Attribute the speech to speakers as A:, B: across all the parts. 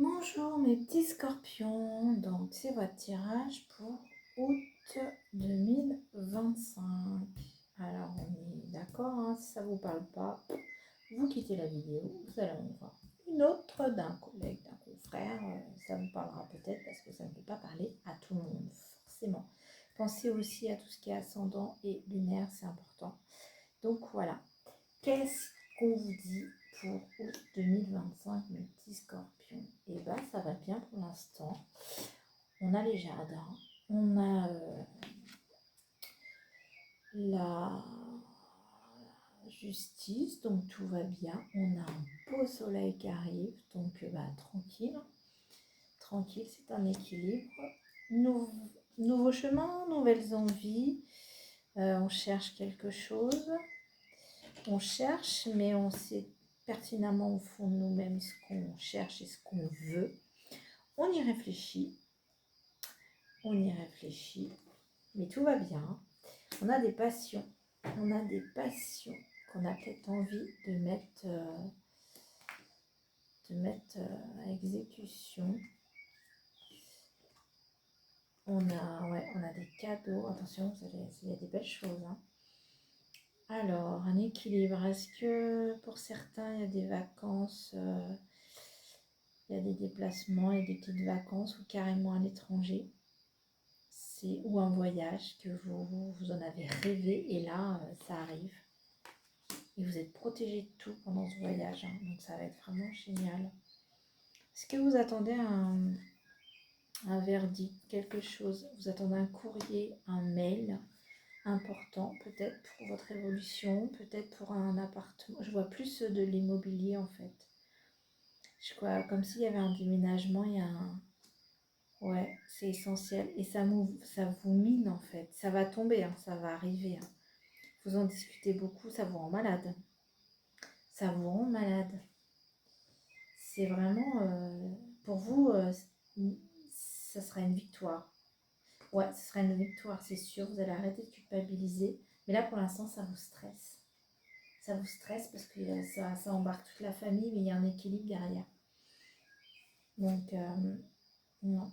A: Bonjour mes petits scorpions, donc c'est votre tirage pour août 2025. Alors on est d'accord, hein, si ça ne vous parle pas, vous quittez la vidéo, vous allez en voir une autre d'un collègue, d'un confrère, ça vous parlera peut-être parce que ça ne peut pas parler à tout le monde, forcément. Pensez aussi à tout ce qui est ascendant et lunaire, c'est important. Donc voilà, qu'est-ce qu'on vous dit pour août 2025, mes petits scorpions? Et bien, ça va bien pour l'instant. On a les jardins, on a la justice, donc tout va bien. On a un beau soleil qui arrive, donc tranquille. Tranquille, c'est un équilibre. Nouveau chemin, nouvelles envies. On cherche quelque chose. On cherche, mais on sait pertinemment au fond de nous-mêmes ce qu'on cherche et ce qu'on veut. On y réfléchit, mais tout va bien. On a des passions, qu'on a peut-être envie de mettre à exécution. On a des cadeaux. Attention, il y a des belles choses, hein. Alors, un équilibre. Est-ce que pour certains, il y a des vacances, il y a des déplacements, il y a des petites vacances ou carrément à l'étranger, ou un voyage que vous en avez rêvé et là, ça arrive. Et vous êtes protégé de tout pendant ce voyage, hein, donc ça va être vraiment génial. Est-ce que vous attendez un verdict, quelque chose? Vous attendez un courrier, un mail important, peut-être pour votre évolution, peut-être pour un appartement. Je vois plus de l'immobilier en fait. Je crois comme s'il y avait un déménagement, il y a un... Ouais, c'est essentiel. Et ça vous mine en fait. Ça va tomber, hein, ça va arriver, hein. Vous en discutez beaucoup, ça vous rend malade. Ça vous rend malade. C'est vraiment... pour vous, ça sera une victoire. Ouais, ce sera une victoire, c'est sûr. Vous allez arrêter de culpabiliser. Mais là, pour l'instant, ça vous stresse. Ça vous stresse parce que ça embarque toute la famille, mais il y a un équilibre derrière. Donc, non,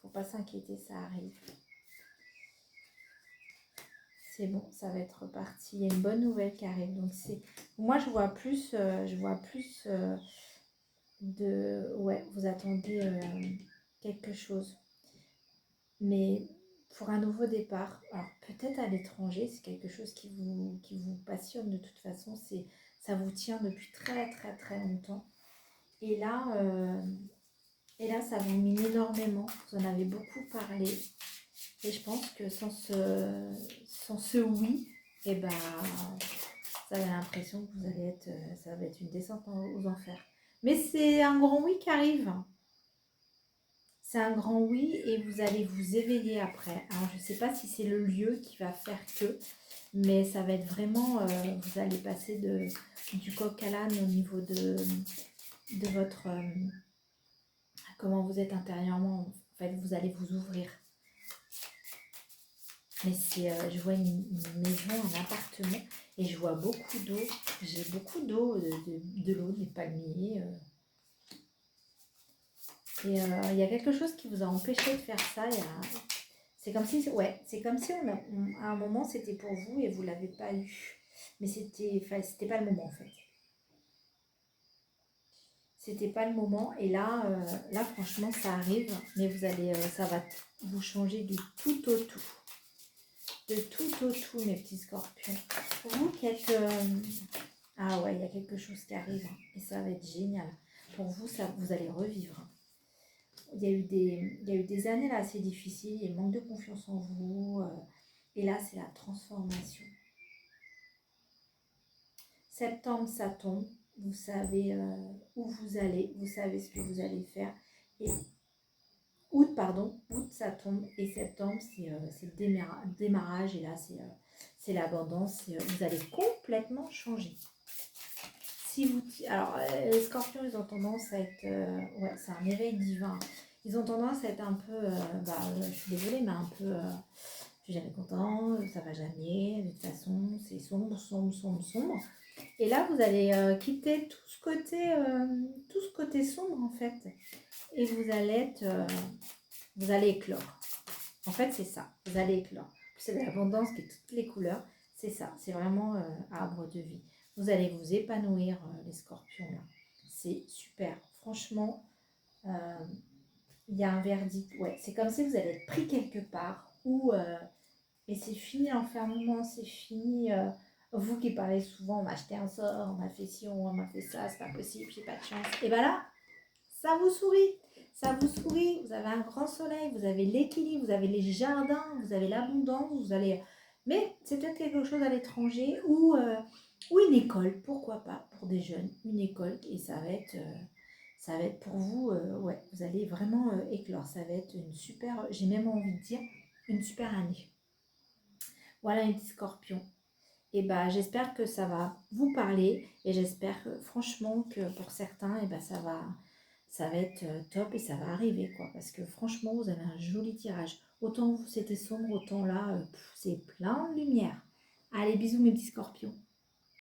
A: faut pas s'inquiéter, ça arrive. C'est bon, ça va être reparti. Il y a une bonne nouvelle qui arrive. Donc, moi, je vois plus de... Ouais, vous attendez quelque chose. Mais pour un nouveau départ, alors peut-être à l'étranger, c'est quelque chose qui vous passionne de toute façon. Ça vous tient depuis très, très, très longtemps. Et là, ça vous mine énormément. Vous en avez beaucoup parlé. Et je pense que sans ce oui, eh ben, vous avez l'impression que ça va être une descente aux enfers. Mais c'est un grand oui qui arrive. C'est un grand oui et vous allez vous éveiller après. Alors je ne sais pas si c'est le lieu qui va faire que, mais ça va être vraiment, vous allez passer du coq à l'âne au niveau de votre, comment vous êtes intérieurement. En fait, vous allez vous ouvrir. Mais je vois une maison, un appartement, et je vois beaucoup d'eau. J'ai beaucoup d'eau, de l'eau, des palmiers. Et il y a quelque chose qui vous a empêché de faire ça. C'est comme si, à un moment, c'était pour vous et vous ne l'avez pas eu. Mais c'était pas le moment, en fait. C'était pas le moment. Et là, franchement, ça arrive. Mais ça va vous changer du tout au tout. De tout au tout, mes petits scorpions. Vous qui êtes... ah ouais, il y a quelque chose qui arrive. Hein, et ça va être génial. Pour vous, vous allez revivre. Hein. Il y a eu des années là assez difficiles. Il y a manque de confiance en vous. Et là, c'est la transformation. Septembre, ça tombe. Vous savez où vous allez. Vous savez ce que vous allez faire. Et août, ça tombe. Et septembre, c'est le démarrage. Et là, c'est l'abondance. Vous allez complètement changer. Alors, les scorpions, ils ont tendance à être... ouais, c'est un éveil divin. Ils ont tendance à être un peu... je suis désolée, mais un peu... je suis jamais content, ça va jamais. De toute façon, c'est sombre, sombre, sombre, sombre. Et là, vous allez quitter tout ce côté sombre, en fait. et vous allez éclore. En fait, c'est ça, vous allez éclore. C'est de l'abondance qui est toutes les couleurs. C'est ça, c'est vraiment arbre de vie. Vous allez vous épanouir, les scorpions, là. C'est super. Franchement, il y a un verdict. Ouais, c'est comme si vous allez être pris quelque part où et c'est fini l'enfermement, c'est fini. Vous qui parlez souvent, on m'a acheté un sort, on m'a fait ci, on m'a fait ça, c'est pas possible, j'ai pas de chance. Et bien là, ça vous sourit. Ça vous sourit. Vous avez un grand soleil, vous avez l'équilibre, vous avez les jardins, vous avez l'abondance, vous allez. Mais c'est peut-être quelque chose à l'étranger ou une école, pourquoi pas, pour des jeunes, une école. Et ça va être pour vous, ouais, vous allez vraiment éclore. Ça va être une super, j'ai même envie de dire, une super année. Voilà les petits scorpions. Et bah, j'espère que ça va vous parler et j'espère que, franchement que pour certains, et bah, ça va être top et ça va arriver quoi. Parce que franchement, vous avez un joli tirage. Autant vous c'était sombre, autant là, c'est plein de lumière. Allez, bisous mes petits scorpions.